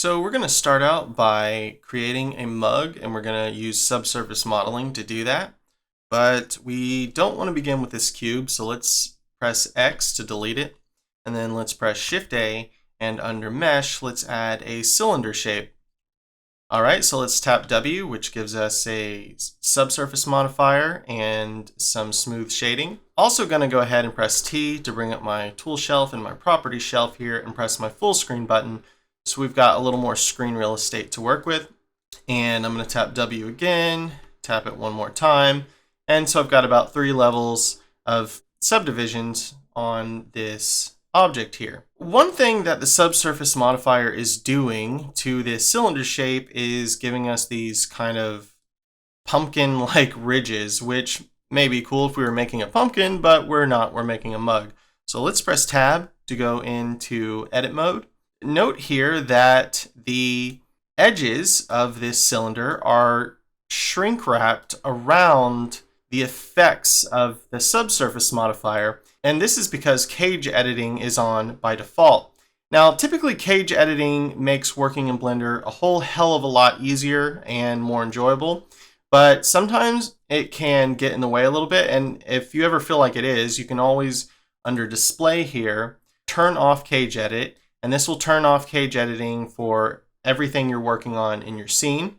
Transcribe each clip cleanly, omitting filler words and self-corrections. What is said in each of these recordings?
So we're going to start out by creating a mug, and we're going to use subsurface modeling to do that. But we don't want to begin with this cube, so let's press X to delete it. And then let's press Shift A, and under Mesh, let's add a cylinder shape. All right, so let's tap W, which gives us a subsurface modifier and some smooth shading. Also going to go ahead and press T to bring up my tool shelf and my property shelf here, and press my full screen button. So we've got a little more screen real estate to work with. And I'm going to tap W again, tap it one more time. And so I've got about 3 levels of subdivisions on this object here. One thing that the subsurface modifier is doing to this cylinder shape is giving us these kind of pumpkin-like ridges, which may be cool if we were making a pumpkin, but we're not, we're making a mug. So let's press Tab to go into edit mode. Note here that the edges of this cylinder are shrink wrapped around the effects of the subsurface modifier, and this is because cage editing is on by default. Now, typically cage editing makes working in Blender a whole hell of a lot easier and more enjoyable, but sometimes it can get in the way a little bit, and if you ever feel like it is, you can always, under display here, turn off cage edit, and this will turn off cage editing for everything you're working on in your scene.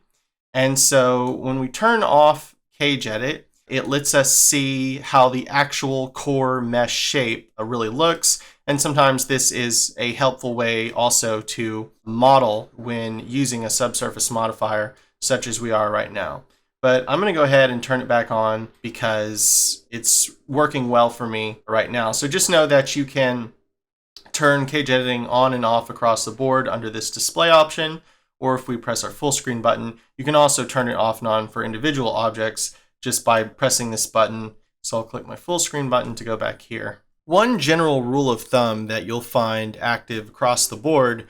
And so when we turn off cage edit, it lets us see how the actual core mesh shape really looks. And sometimes this is a helpful way also to model when using a subsurface modifier such as we are right now. But I'm going to go ahead and turn it back on because it's working well for me right now. So just know that you can turn cage editing on and off across the board under this display option, or if we press our full screen button, you can also turn it off and on for individual objects just by pressing this button. So I'll click my full screen button to go back here. One general rule of thumb that you'll find active across the board,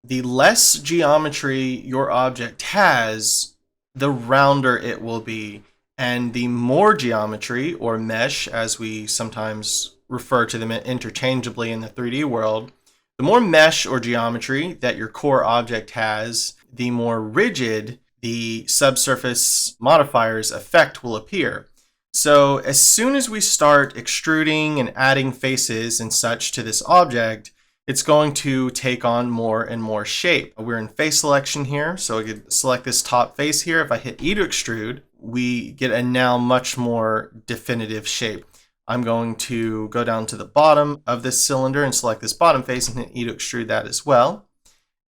the less geometry your object has, the rounder it will be. And the more geometry, or mesh as we sometimes refer to them interchangeably in the 3D world, the more mesh or geometry that your core object has, the more rigid the subsurface modifier's effect will appear. So as soon as we start extruding and adding faces and such to this object, it's going to take on more and more shape. We're in face selection here, so I could select this top face here. If I hit E to extrude, we get a now much more definitive shape. I'm going to go down to the bottom of this cylinder and select this bottom face and hit E to extrude that as well.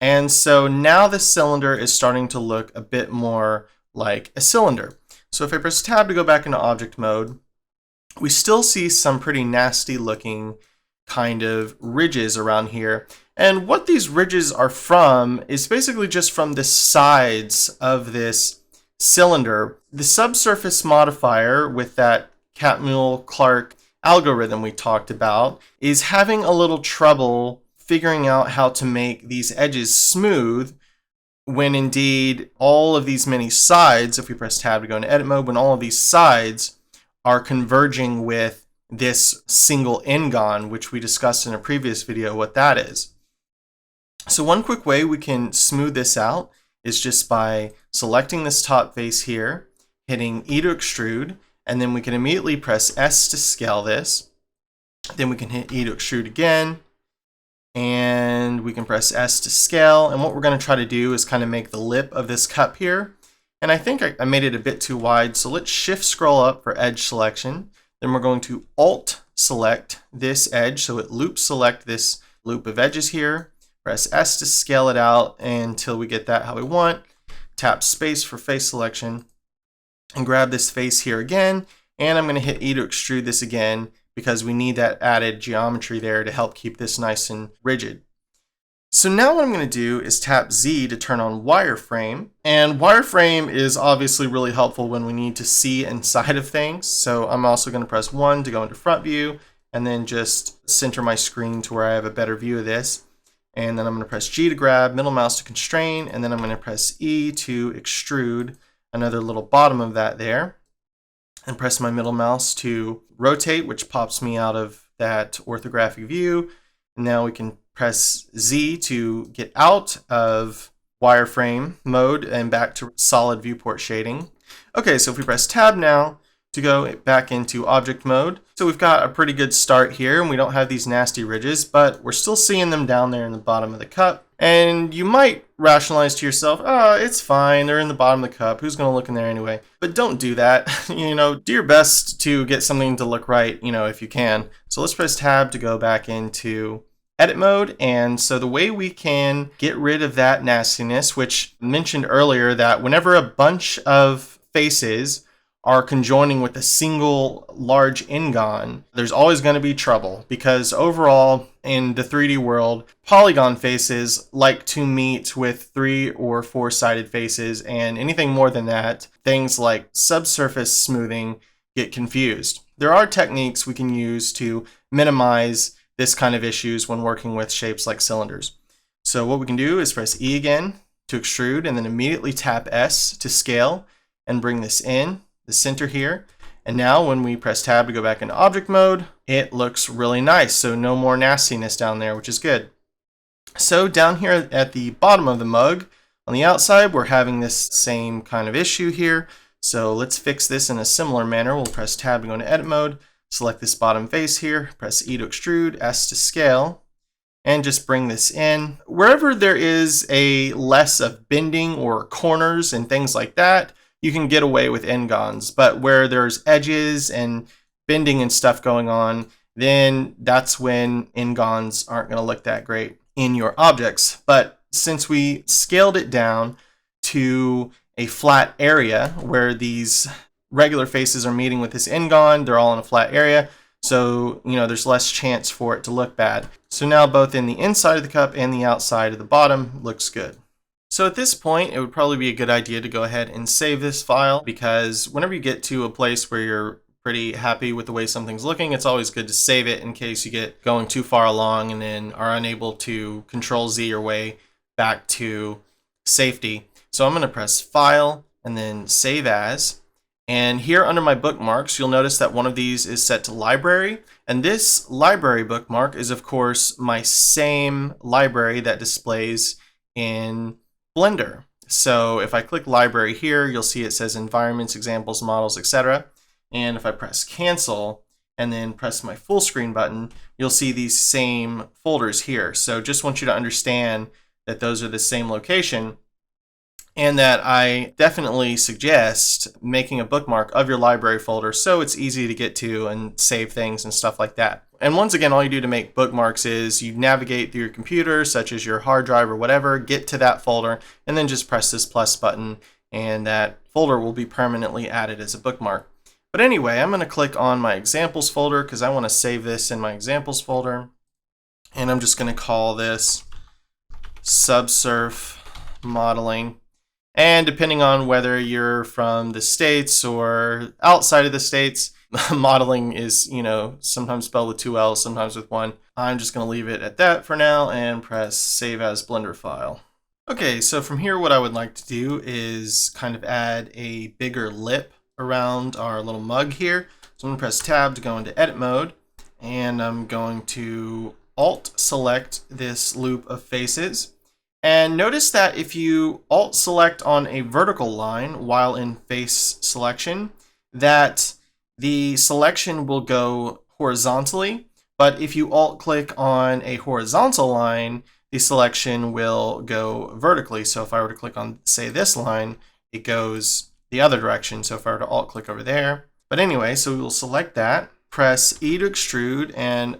And so now this cylinder is starting to look a bit more like a cylinder. So if I press Tab to go back into object mode, we still see some pretty nasty looking kind of ridges around here. And what these ridges are from is basically just from the sides of this cylinder. The subsurface modifier with that Catmull-Clark algorithm we talked about is having a little trouble figuring out how to make these edges smooth when indeed all of these many sides, if we press Tab to go into edit mode, when all of these sides are converging with this single n-gon, which we discussed in a previous video what that is. So one quick way we can smooth this out is just by selecting this top face here, hitting E to extrude, and then we can immediately press S to scale this. Then we can hit E to extrude again, and we can press S to scale. And what we're going to try to do is kind of make the lip of this cup here. And I think I made it a bit too wide, so let's shift scroll up for edge selection. Then we're going to Alt select this edge, so it loop select this loop of edges here. Press S to scale it out until we get that how we want. Tap space for face selection and grab this face here again. And I'm going to hit E to extrude this again because we need that added geometry there to help keep this nice and rigid. So now what I'm going to do is tap Z to turn on Wireframe. And Wireframe is obviously really helpful when we need to see inside of things. So I'm also going to press 1 to go into front view and then just center my screen to where I have a better view of this. And then I'm going to press G to grab, middle mouse to constrain, and then I'm going to press E to extrude another little bottom of that there. And press my middle mouse to rotate, which pops me out of that orthographic view. Now we can press Z to get out of wireframe mode and back to solid viewport shading. Okay, so if we press tab now to go back into object mode, so we've got a pretty good start here and we don't have these nasty ridges, but we're still seeing them down there in the bottom of the cup. And you might rationalize to yourself, oh, it's fine, they're in the bottom of the cup, who's gonna look in there anyway? But don't do that. Do your best to get something to look right, if you can. So let's press tab to go back into edit mode. And so the way we can get rid of that nastiness, which I mentioned earlier, that whenever a bunch of faces are conjoining with a single large n-gon, there's always going to be trouble, because overall in the 3D world, polygon faces like to meet with 3 or 4-sided faces, and anything more than that, things like subsurface smoothing, get confused. There are techniques we can use to minimize this kind of issues when working with shapes like cylinders. So what we can do is press E again to extrude, and then immediately tap S to scale and bring this in the center here. And now when we press tab to go back into object mode, it looks really nice. So no more nastiness down there, which is good. So down here at the bottom of the mug, on the outside, we're having this same kind of issue here. So let's fix this in a similar manner. We'll press tab to go into edit mode, select this bottom face here, press E to extrude, S to scale, and just bring this in. Wherever there is a less of bending or corners and things like that, you can get away with n-gons, but where there's edges and bending and stuff going on, then that's when n-gons aren't going to look that great in your objects. But since we scaled it down to a flat area where these regular faces are meeting with this n-gon, they're all in a flat area, so there's less chance for it to look bad. So now both in the inside of the cup and the outside of the bottom looks good. So at this point, it would probably be a good idea to go ahead and save this file, because whenever you get to a place where you're pretty happy with the way something's looking, it's always good to save it in case you get going too far along and then are unable to Control Z your way back to safety. So I'm going to press File and then Save As. And here under my bookmarks, you'll notice that one of these is set to Library. And this library bookmark is, of course, my same library that displays in Blender. So if I click library here, you'll see it says environments, examples, models, etc. And if I press cancel and then press my full screen button, you'll see these same folders here. So just want you to understand that those are the same location, and that I definitely suggest making a bookmark of your library folder so it's easy to get to and save things and stuff like that. And once again, all you do to make bookmarks is you navigate through your computer, such as your hard drive or whatever, get to that folder, and then just press this plus button, and that folder will be permanently added as a bookmark. But anyway, I'm going to click on my examples folder because I want to save this in my examples folder. And I'm just going to call this Subsurface Modeling. And depending on whether you're from the States or outside of the States, modeling is, sometimes spelled with 2 L's, sometimes with 1. I'm just going to leave it at that for now and press Save As Blender File. Okay, so from here what I would like to do is kind of add a bigger lip around our little mug here. So I'm going to press Tab to go into Edit Mode, and I'm going to Alt select this loop of faces. And notice that if you Alt select on a vertical line while in face selection, that the selection will go horizontally, but if you Alt click on a horizontal line, the selection will go vertically. So if I were to click on, say, this line, it goes the other direction. So if I were to Alt click over there. But anyway, so we will select that, press E to extrude, and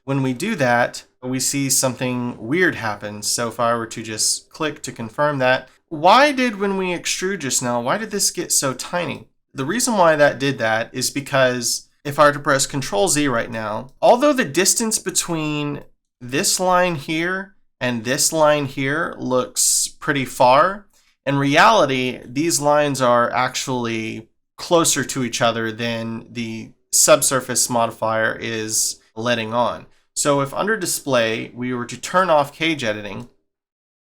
when we do that, we see something weird happen. So if I were to just click to confirm that, when we extrude just now, why did this get so tiny? The reason why that did that is because if I were to press Control Z right now, although the distance between this line here and this line here looks pretty far, in reality, these lines are actually closer to each other than the subsurface modifier is letting on. So if under display, we were to turn off cage editing,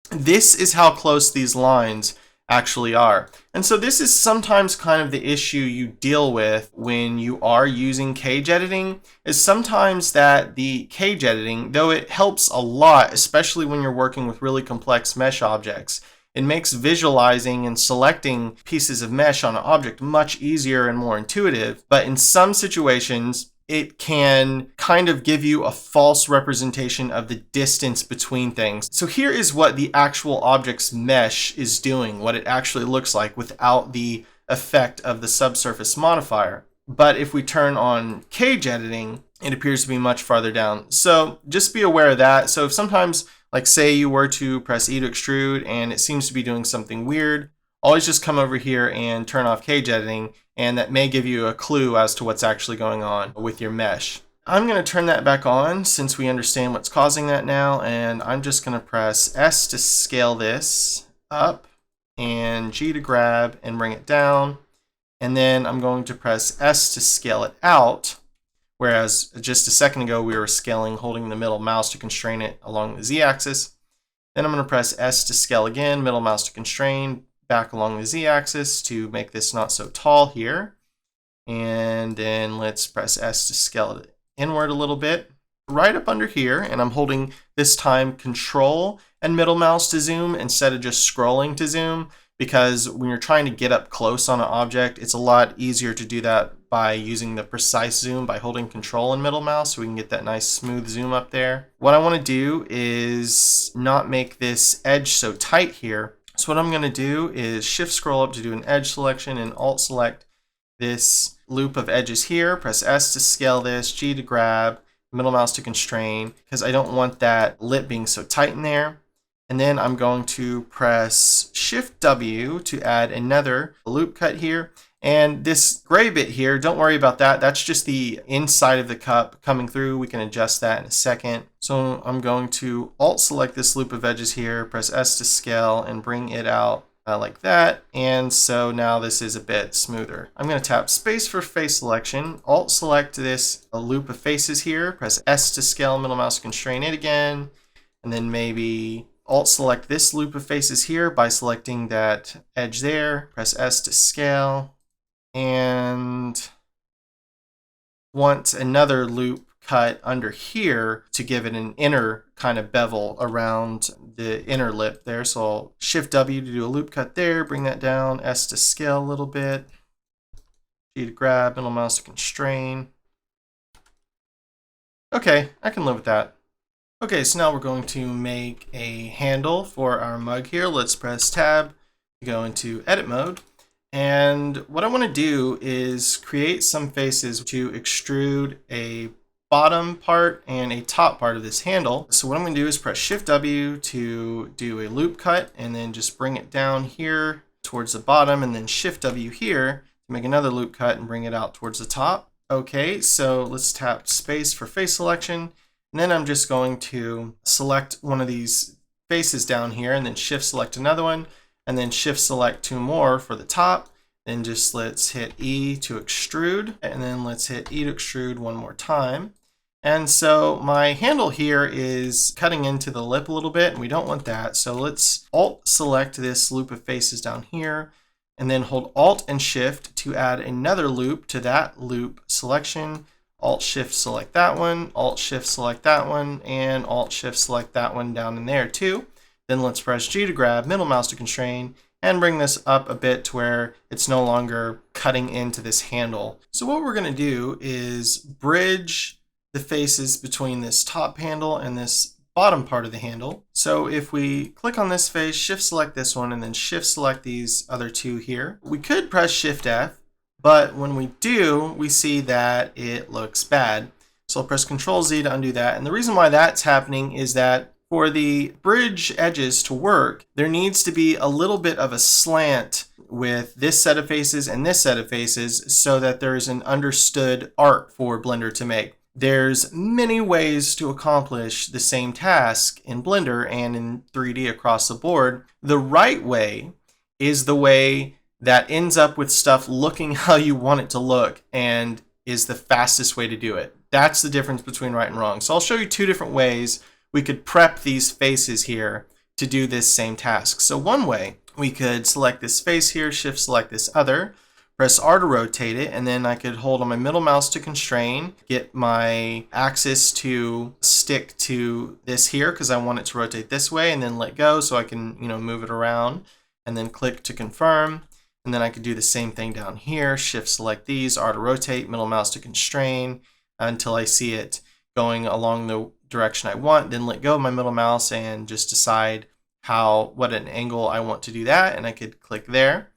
this is how close these lines actually are. And so this is sometimes kind of the issue you deal with when you are using cage editing, is sometimes that the cage editing, though it helps a lot, especially when you're working with really complex mesh objects, it makes visualizing and selecting pieces of mesh on an object much easier and more intuitive. But in some situations, it can kind of give you a false representation of the distance between things. So here is what the actual object's mesh is doing, what it actually looks like without the effect of the subsurface modifier. But if we turn on cage editing, it appears to be much farther down. So just be aware of that. So if sometimes, like say you were to press E to extrude and it seems to be doing something weird, always just come over here and turn off cage editing, and that may give you a clue as to what's actually going on with your mesh. I'm going to turn that back on since we understand what's causing that now, and I'm just going to press S to scale this up and G to grab and bring it down, and then I'm going to press S to scale it out, whereas just a second ago we were scaling holding the middle mouse to constrain it along the Z-axis. Then I'm going to press S to scale again, middle mouse to constrain, back along the Z-axis to make this not so tall here. And then let's press S to scale it inward a little bit, right up under here. And I'm holding this time Control and middle mouse to zoom instead of just scrolling to zoom, because when you're trying to get up close on an object, it's a lot easier to do that by using the precise zoom by holding Control and middle mouse, so we can get that nice smooth zoom up there. What I want to do is not make this edge so tight here. So what I'm going to do is shift scroll up to do an edge selection and alt select this loop of edges here. Press S to scale this, G to grab, middle mouse to constrain, because I don't want that lip being so tight in there. And then I'm going to press Shift W to add another loop cut here. And this gray bit here, don't worry about that. That's just the inside of the cup coming through. We can adjust that in a second. So I'm going to alt select this loop of edges here, press S to scale and bring it out like that. And so now this is a bit smoother. I'm going to tap space for face selection, alt select this loop of faces here, press S to scale, middle mouse constrain it again, and then maybe alt select this loop of faces here by selecting that edge there, press S to scale, and want another loop cut under here to give it an inner kind of bevel around the inner lip there. So I'll Shift W to do a loop cut there, bring that down, S to scale a little bit, G to grab, middle mouse to constrain. Okay, I can live with that. Okay, so now we're going to make a handle for our mug here. Let's press Tab to go into edit mode. And what I want to do is create some faces to extrude a bottom part and a top part of this handle. So what I'm going to do is press Shift W to do a loop cut and then just bring it down here towards the bottom, and then Shift W here to make another loop cut and bring it out towards the top. Okay, so let's tap space for face selection. And then I'm just going to select one of these faces down here and then shift select another one and then shift select two more for the top. Then just let's hit E to extrude, and then let's hit E to extrude one more time. And so my handle here is cutting into the lip a little bit, and we don't want that. So let's alt select this loop of faces down here and then hold alt and shift to add another loop to that loop selection. Alt shift select that one, alt shift select that one, and alt shift select that one down in there too. Then let's press G to grab, middle mouse to constrain, and bring this up a bit to where it's no longer cutting into this handle. So what we're going to do is bridge the faces between this top handle and this bottom part of the handle. So if we click on this face, shift select this one, and then shift select these other two here, we could press Shift F. But when we do, we see that it looks bad. So I'll press Control Z to undo that. And the reason why that's happening is that for the bridge edges to work, there needs to be a little bit of a slant with this set of faces and this set of faces so that there's an understood arc for Blender to make. There's many ways to accomplish the same task in Blender and in 3D across the board. The right way is the way that ends up with stuff looking how you want it to look and is the fastest way to do it. That's the difference between right and wrong. So I'll show you two different ways we could prep these faces here to do this same task. So one way we could select this face here, shift select this other, press R to rotate it, and then I could hold on my middle mouse to constrain, get my axis to stick to this here because I want it to rotate this way, and then let go so I can, move it around, and then click to confirm. And then I could do the same thing down here, shift select these, R to rotate, middle mouse to constrain until I see it going along the direction I want, then let go of my middle mouse and just decide what an angle I want to do that, and I could click there.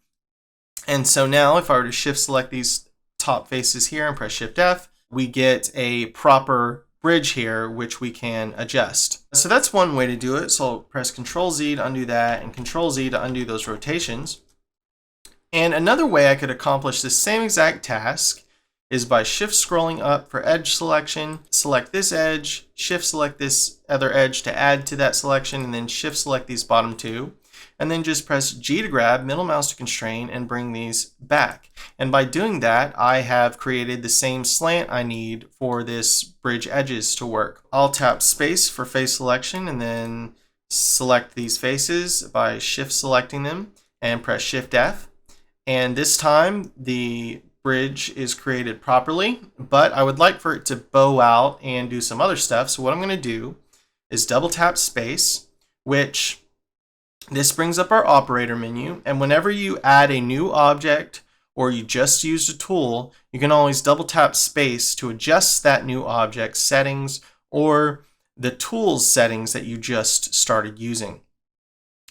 And so now if I were to shift select these top faces here and press Shift F, we get a proper bridge here which we can adjust. So that's one way to do it. So I'll press Control Z to undo that and Control Z to undo those rotations. And another way I could accomplish this same exact task is by shift scrolling up for edge selection, select this edge, shift select this other edge to add to that selection, and then shift select these bottom two, and then just press G to grab, middle mouse to constrain, and bring these back. And by doing that, I have created the same slant I need for this bridge edges to work. I'll tap space for face selection and then select these faces by shift selecting them and press Shift F. And this time the bridge is created properly, but I would like for it to bow out and do some other stuff. So what I'm going to do is double tap space, which this brings up our operator menu. And whenever you add a new object or you just used a tool, you can always double tap space to adjust that new object settings or the tools settings that you just started using.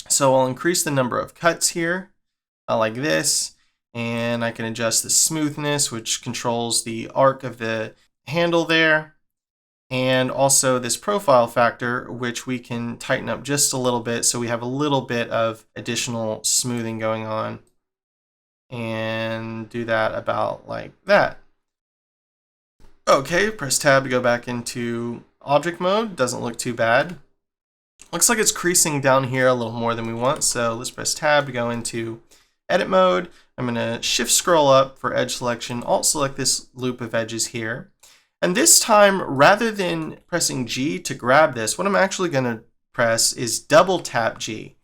So I'll increase the number of cuts here like this. And I can adjust the smoothness, which controls the arc of the handle there. And also this profile factor, which we can tighten up just a little bit so we have a little bit of additional smoothing going on. And do that about like that. Okay, press tab to go back into object mode. Doesn't look too bad. Looks like it's creasing down here a little more than we want. So let's press tab to go into edit mode. I'm going to shift scroll up for edge selection, alt select this loop of edges here. And this time, rather than pressing G to grab this, what I'm actually going to press is double tap G.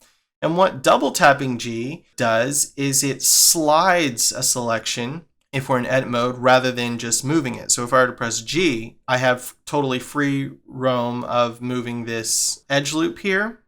And what double tapping G does is it slides a selection if we're in edit mode rather than just moving it. So if I were to press G, I have totally free roam of moving this edge loop here.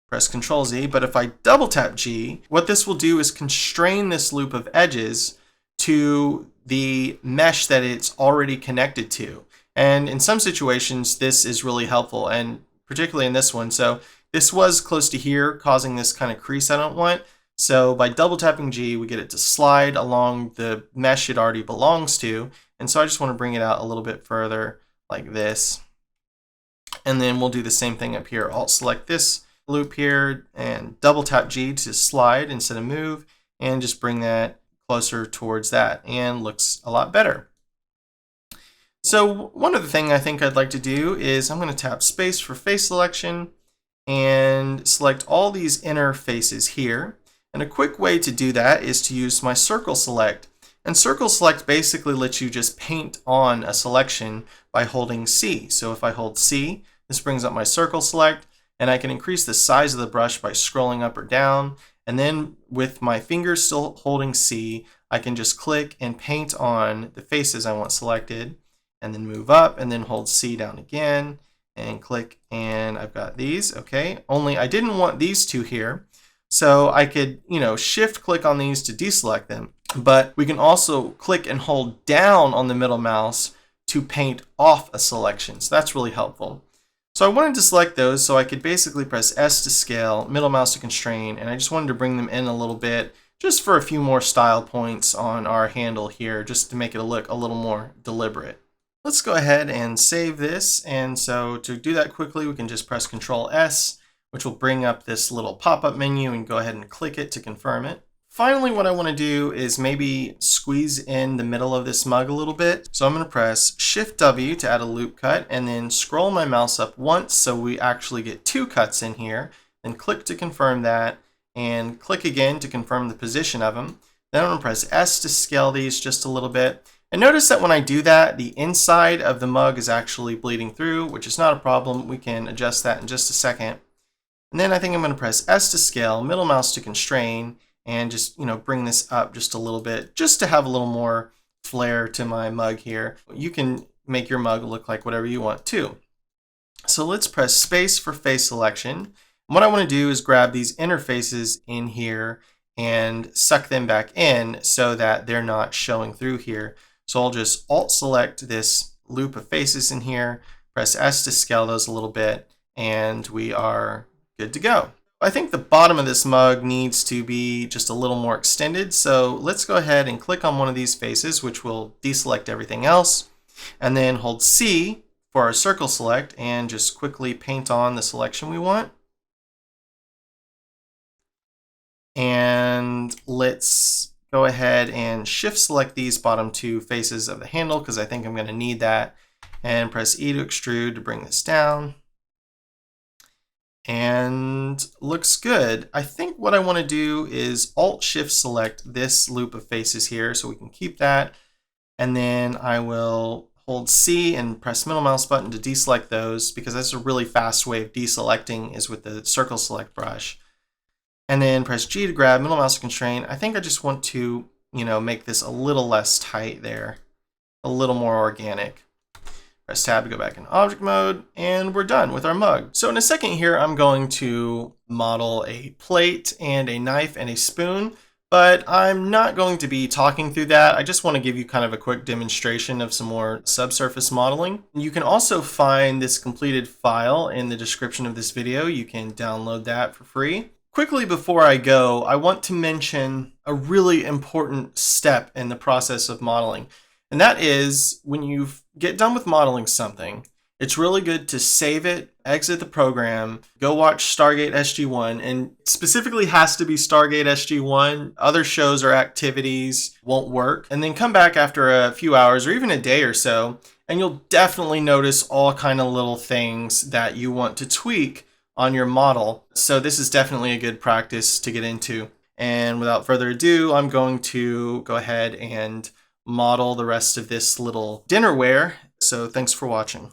Press Control Z, but if I double tap G, what this will do is constrain this loop of edges to the mesh that it's already connected to. And in some situations, this is really helpful, and particularly in this one. So this was close to here, causing this kind of crease I don't want. So by double tapping G, we get it to slide along the mesh it already belongs to. And so I just want to bring it out a little bit further like this. And then we'll do the same thing up here. Alt select this loop here and double tap G to slide instead of move, and just bring that closer towards that, and looks a lot better. So one other thing I think I'd like to do is I'm going to tap space for face selection and select all these inner faces here. And a quick way to do that is to use my circle select. And circle select basically lets you just paint on a selection by holding C. So if I hold C, this brings up my circle select. And I can increase the size of the brush by scrolling up or down. And then with my fingers still holding C, I can just click and paint on the faces I want selected, and then move up and then hold C down again and click, and I've got these. Okay, only I didn't want these two here. So I could, shift click on these to deselect them, but we can also click and hold down on the middle mouse to paint off a selection. So that's really helpful. So I wanted to select those, so I could basically press S to scale, middle mouse to constrain, and I just wanted to bring them in a little bit just for a few more style points on our handle here, just to make it look a little more deliberate. Let's go ahead and save this, and so to do that quickly, we can just press Control S, which will bring up this little pop-up menu, and go ahead and click it to confirm it. Finally, what I want to do is maybe squeeze in the middle of this mug a little bit. So I'm going to press Shift W to add a loop cut, and then scroll my mouse up once so we actually get 2 cuts in here. Then click to confirm that, and click again to confirm the position of them. Then I'm going to press S to scale these just a little bit. And notice that when I do that, the inside of the mug is actually bleeding through, which is not a problem. We can adjust that in just a second. And then I think I'm going to press S to scale, middle mouse to constrain, and just, bring this up just a little bit, just to have a little more flair to my mug here. You can make your mug look like whatever you want too. So let's press space for face selection. And what I want to do is grab these interfaces in here and suck them back in so that they're not showing through here. So I'll just Alt select this loop of faces in here, press S to scale those a little bit, and we are good to go. I think the bottom of this mug needs to be just a little more extended. So let's go ahead and click on one of these faces, which will deselect everything else, and then hold C for our circle select and just quickly paint on the selection we want. And let's go ahead and shift select these bottom two faces of the handle because I think I'm going to need that, and press E to extrude to bring this down. And looks good. I think what I want to do is Alt Shift select this loop of faces here so we can keep that. And then I will hold C and press middle mouse button to deselect those, because that's a really fast way of deselecting is with the circle select brush. And then press G to grab, middle mouse to constrain. I think I just want to, make this a little less tight there, a little more organic. Press tab to go back in object mode, and we're done with our mug. So in a second here, I'm going to model a plate and a knife and a spoon, but I'm not going to be talking through that. I just want to give you kind of a quick demonstration of some more subsurface modeling. You can also find this completed file in the description of this video. You can download that for free. Quickly before I go, I want to mention a really important step in the process of modeling. And that is, when you get done with modeling something, it's really good to save it, exit the program, go watch Stargate SG-1, and specifically has to be Stargate SG-1. Other shows or activities won't work. And then come back after a few hours or even a day or so, and you'll definitely notice all kind of little things that you want to tweak on your model. So this is definitely a good practice to get into. And without further ado, I'm going to go ahead and model the rest of this little dinnerware. So thanks for watching.